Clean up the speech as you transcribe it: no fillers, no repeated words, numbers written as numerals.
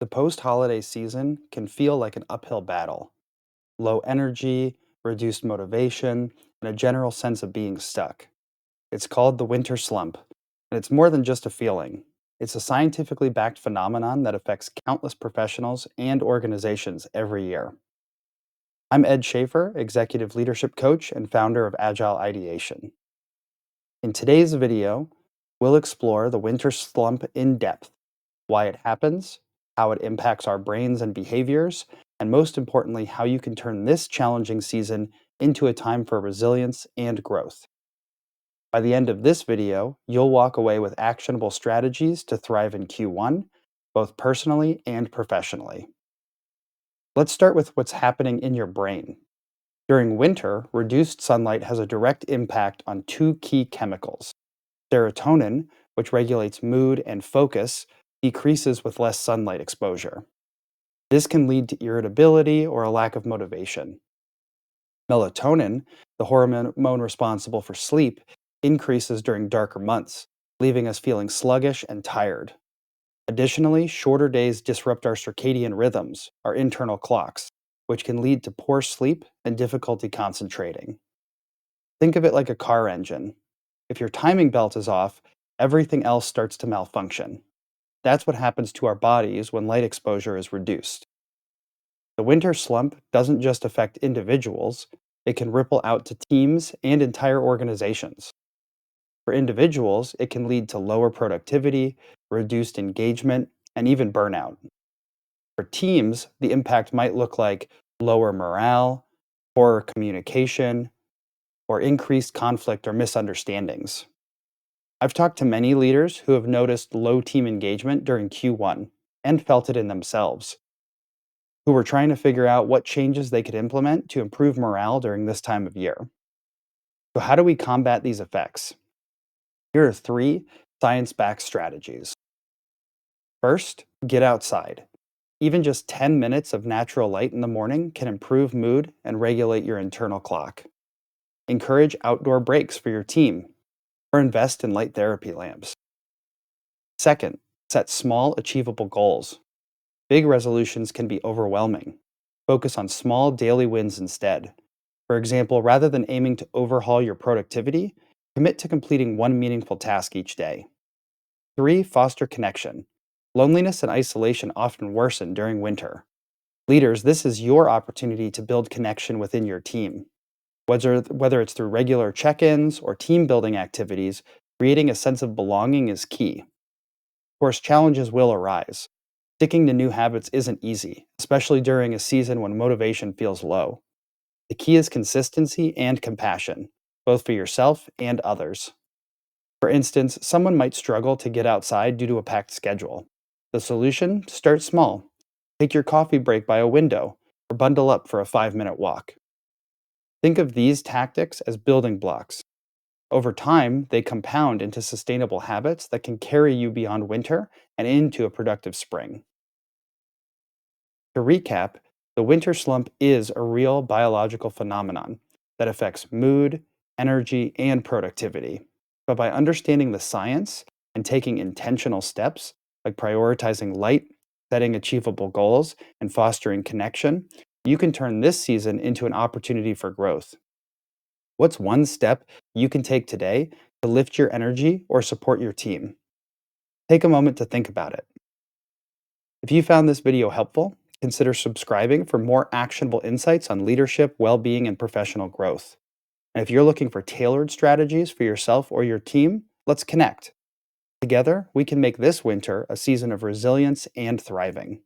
The post holiday season can feel like an uphill battle. Low energy, reduced motivation, and a general sense of being stuck. It's called the winter slump, and it's more than just a feeling. It's a scientifically backed phenomenon that affects countless professionals and organizations every year. I'm Ed Schaefer, Executive Leadership Coach and founder of Agile Ideation. In today's video, we'll explore the winter slump in depth, why it happens, how it impacts our brains and behaviors, and most importantly, how you can turn this challenging season into a time for resilience and growth. By the end of this video, you'll walk away with actionable strategies to thrive in Q1, both personally and professionally. Let's start with what's happening in your brain. During winter, reduced sunlight has a direct impact on two key chemicals. Serotonin, which regulates mood and focus, decreases with less sunlight exposure. This can lead to irritability or a lack of motivation. Melatonin, the hormone responsible for sleep, increases during darker months, leaving us feeling sluggish and tired. Additionally, shorter days disrupt our circadian rhythms, our internal clocks, which can lead to poor sleep and difficulty concentrating. Think of it like a car engine. If your timing belt is off, everything else starts to malfunction. That's what happens to our bodies when light exposure is reduced. The winter slump doesn't just affect individuals, it can ripple out to teams and entire organizations. For individuals, it can lead to lower productivity, reduced engagement, and even burnout. For teams, the impact might look like lower morale, poorer communication, or increased conflict or misunderstandings. I've talked to many leaders who have noticed low team engagement during Q1 and felt it in themselves, who were trying to figure out what changes they could implement to improve morale during this time of year. So, how do we combat these effects? Here are three science backed strategies. First, get outside. Even just 10 minutes of natural light in the morning can improve mood and regulate your internal clock. Encourage outdoor breaks for your team or invest in light therapy lamps. Second, set small, achievable goals. Big resolutions can be overwhelming. Focus on small daily wins instead. For example, rather than aiming to overhaul your productivity, commit to completing one meaningful task each day. 3. Foster connection. Loneliness and isolation often worsen during winter. Leaders, this is your opportunity to build connection within your team. Whether it's through regular check ins or team building activities, creating a sense of belonging is key. Of course, challenges will arise. Sticking to new habits isn't easy, especially during a season when motivation feels low. The key is consistency and compassion, both for yourself and others. For instance, someone might struggle to get outside due to a packed schedule. The solution? Start small. Take your coffee break by a window, or bundle up for a 5-minute walk. Think of these tactics as building blocks. Over time, they compound into sustainable habits that can carry you beyond winter and into a productive spring. To recap, the winter slump is a real biological phenomenon that affects mood, energy, and productivity. But by understanding the science and taking intentional steps, like prioritizing light, setting achievable goals, and fostering connection, you can turn this season into an opportunity for growth. What's one step you can take today to lift your energy or support your team? Take a moment to think about it. If you found this video helpful, consider subscribing for more actionable insights on leadership, well-being, and professional growth. And if you're looking for tailored strategies for yourself or your team, let's connect. Together, we can make this winter a season of resilience and thriving.